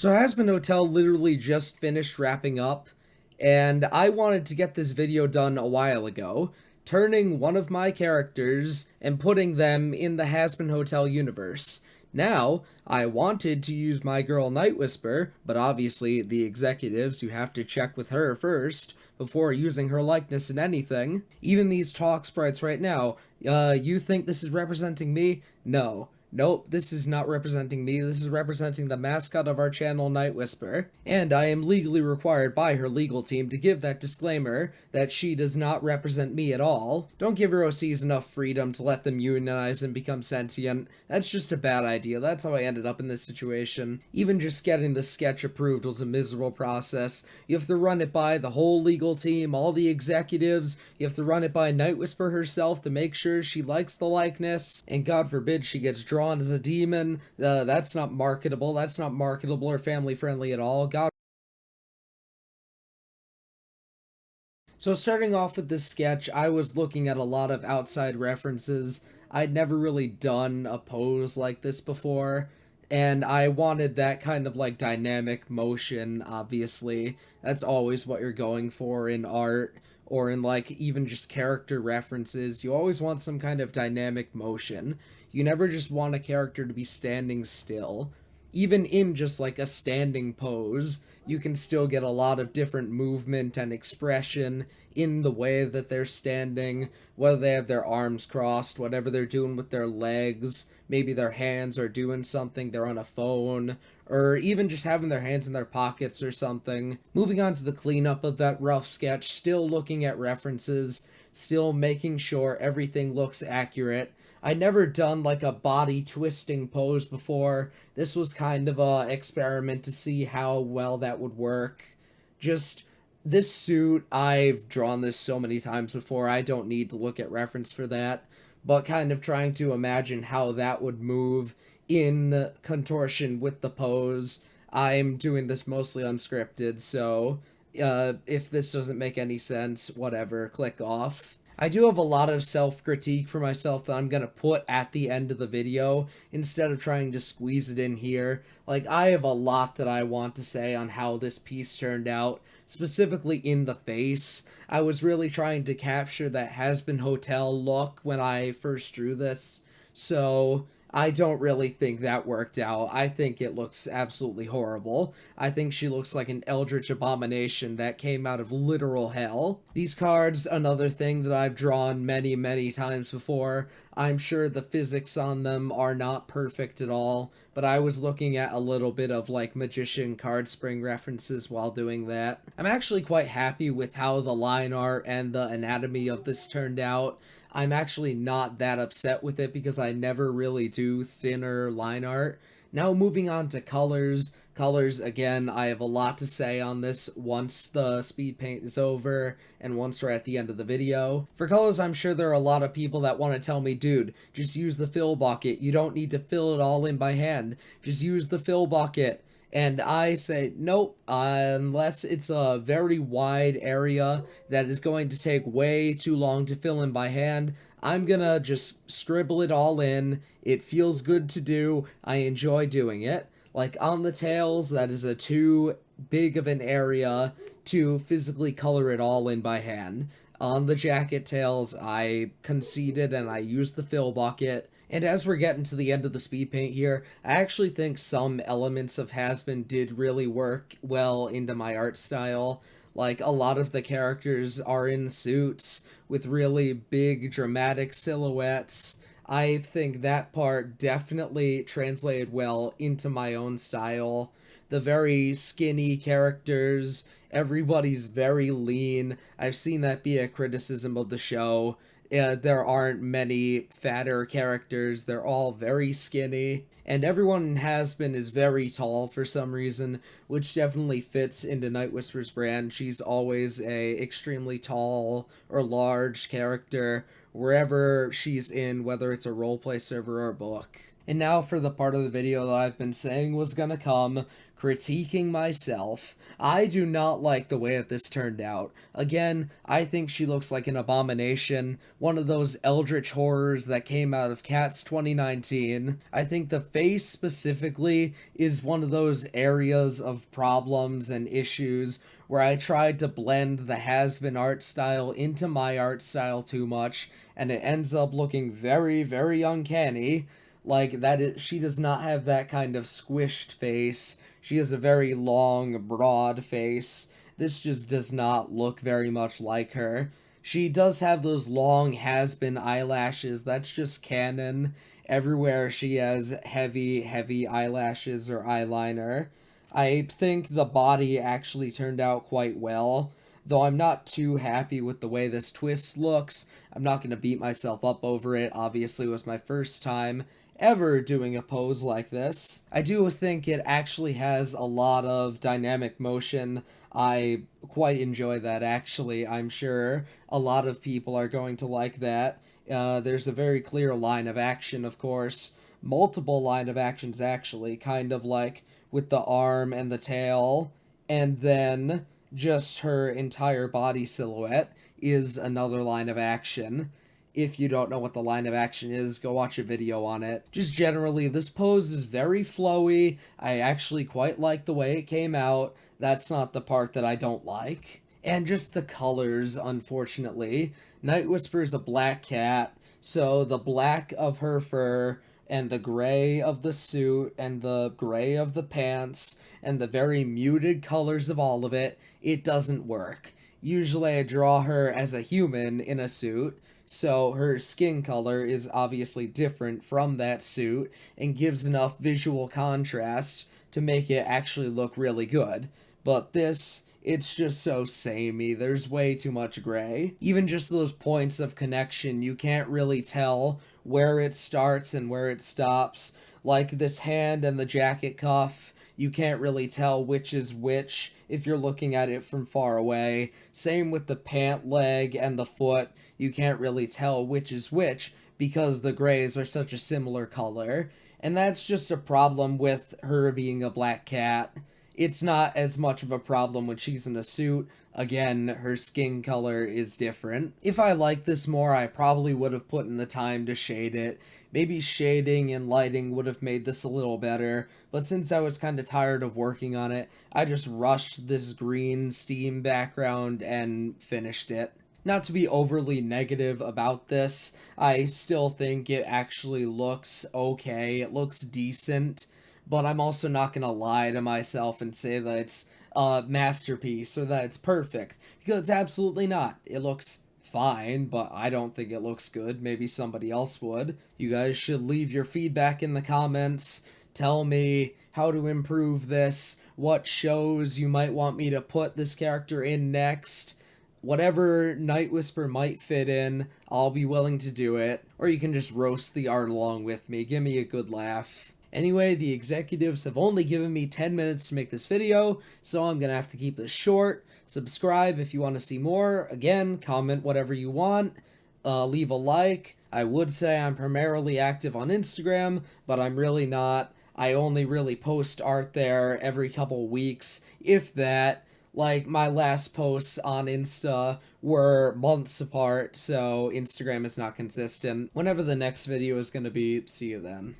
So Hazbin Hotel literally just finished wrapping up, and I wanted to get this video done a while ago, turning one of my characters and putting them in the Hazbin Hotel universe. Now, I wanted to use my girl Nightwhisper, but obviously the executives, you have to check with her first before using her likeness in anything. Even these talk sprites right now, you think this is representing me? No. Nope, this is not representing me. This is representing the mascot of our channel, Nightwhisper. And I am legally required by her legal team to give that disclaimer that she does not represent me at all. Don't give your OCs enough freedom to let them unionize and become sentient. That's just a bad idea. That's how I ended up in this situation. Even just getting the sketch approved was a miserable process. You have to run it by the whole legal team, all the executives. You have to run it by Nightwhisper herself to make sure she likes the likeness. And God forbid she gets drawn as a demon. That's not marketable. That's not marketable or family friendly at all. God. So starting off with this sketch, I was looking at a lot of outside references. I'd never really done a pose like this before, and I wanted that kind of like dynamic motion, obviously. That's always what you're going for in art, or in like even just character references. You always want some kind of dynamic motion. You never just want a character to be standing still. Even in just like a standing pose, you can still get a lot of different movement and expression in the way that they're standing, whether they have their arms crossed, whatever they're doing with their legs, maybe their hands are doing something, they're on a phone, or even just having their hands in their pockets or something. Moving on to the cleanup of that rough sketch, still looking at references, still making sure everything looks accurate. I'd never done like a body twisting pose before. This was kind of a experiment to see how well that would work. Just this suit, I've drawn this so many times before, I don't need to look at reference for that, but kind of trying to imagine how that would move in contortion with the pose. I'm doing this mostly unscripted, so if this doesn't make any sense, whatever, click off. I do have a lot of self-critique for myself that I'm gonna put at the end of the video instead of trying to squeeze it in here. Like, I have a lot that I want to say on how this piece turned out, specifically in the face. I was really trying to capture that Hazbin Hotel look when I first drew this, so I don't really think that worked out. I think it looks absolutely horrible. I think she looks like an eldritch abomination that came out of literal hell. These cards, another thing that I've drawn many, many times before. I'm sure the physics on them are not perfect at all, but I was looking at a little bit of like magician card spring references while doing that. I'm actually quite happy with how the line art and the anatomy of this turned out. I'm actually not that upset with it because I never really do thinner line art. Now moving on to colors. Colors, again, I have a lot to say on this once the speed paint is over and once we're at the end of the video. For colors, I'm sure there are a lot of people that want to tell me, dude, just use the fill bucket. You don't need to fill it all in by hand. Just use the fill bucket. And I say, nope, unless it's a very wide area that is going to take way too long to fill in by hand, I'm gonna just scribble it all in. It feels good to do. I enjoy doing it. Like on the tails, that is a too big of an area to physically color it all in by hand. On the jacket tails, I conceded and I used the fill bucket. And as we're getting to the end of the speed paint here, I actually think some elements of Hazbin did really work well into my art style. Like, a lot of the characters are in suits with really big dramatic silhouettes. I think that part definitely translated well into my own style. The very skinny characters, everybody's very lean. I've seen that be a criticism of the show. There aren't many fatter characters, they're all very skinny, and everyone in Hazbin is very tall for some reason, which definitely fits into Nightwhisper's brand. She's always a extremely tall or large character wherever she's in, whether it's a roleplay server or a book. And now for the part of the video that I've been saying was gonna come, critiquing myself. I do not like the way that this turned out. Again, I think she looks like an abomination, one of those eldritch horrors that came out of Cats 2019. I think the face specifically is one of those areas of problems and issues where I tried to blend the Hazbin art style into my art style too much, and it ends up looking very, very uncanny. Like, she does not have that kind of squished face. She has a very long, broad face. This just does not look very much like her. She does have those long has-been eyelashes. That's just canon. Everywhere she has heavy, heavy eyelashes or eyeliner. I think the body actually turned out quite well, though I'm not too happy with the way this twist looks. I'm not going to beat myself up over it. Obviously, it was my first time ever doing a pose like this. I do think it actually has a lot of dynamic motion. I quite enjoy that, actually. I'm sure a lot of people are going to like that. There's a very clear line of action, of course. Multiple line of actions, actually, kind of like with the arm and the tail, and then just her entire body silhouette is another line of action. If you don't know what the line of action is, go watch a video on it. Just generally, this pose is very flowy. I actually quite like the way it came out. That's not the part that I don't like. And just the colors, unfortunately. Nightwhisper is a black cat, so the black of her fur and the gray of the suit and the gray of the pants and the very muted colors of all of it, it doesn't work. Usually I draw her as a human in a suit, so her skin color is obviously different from that suit and gives enough visual contrast to make it actually look really good. But this, it's just so samey. There's way too much gray. Even just those points of connection, you can't really tell where it starts and where it stops. Like this hand and the jacket cuff, you can't really tell which is which if you're looking at it from far away. Same with the pant leg and the foot, you can't really tell which is which because the grays are such a similar color. And that's just a problem with her being a black cat. It's not as much of a problem when she's in a suit. Again, her skin color is different. If I liked this more, I probably would have put in the time to shade it. Maybe shading and lighting would have made this a little better, but since I was kind of tired of working on it, I just rushed this green steam background and finished it. Not to be overly negative about this, I still think it actually looks okay. It looks decent, but I'm also not gonna lie to myself and say that it's a masterpiece or that it's perfect, because it's absolutely not. It looks fine, but I don't think it looks good. Maybe somebody else would. You guys should leave your feedback in the comments. Tell me how to improve this, what shows you might want me to put this character in next. Whatever Nightwhisper might fit in, I'll be willing to do it. Or you can just roast the art along with me. Give me a good laugh. Anyway, the executives have only given me 10 minutes to make this video, so I'm gonna have to keep this short. Subscribe if you want to see more. Again, comment whatever you want. Leave a like. I would say I'm primarily active on Instagram, but I'm really not. I only really post art there every couple weeks, if that. Like, my last posts on Insta were months apart, so Instagram is not consistent. Whenever the next video is going to be, see you then.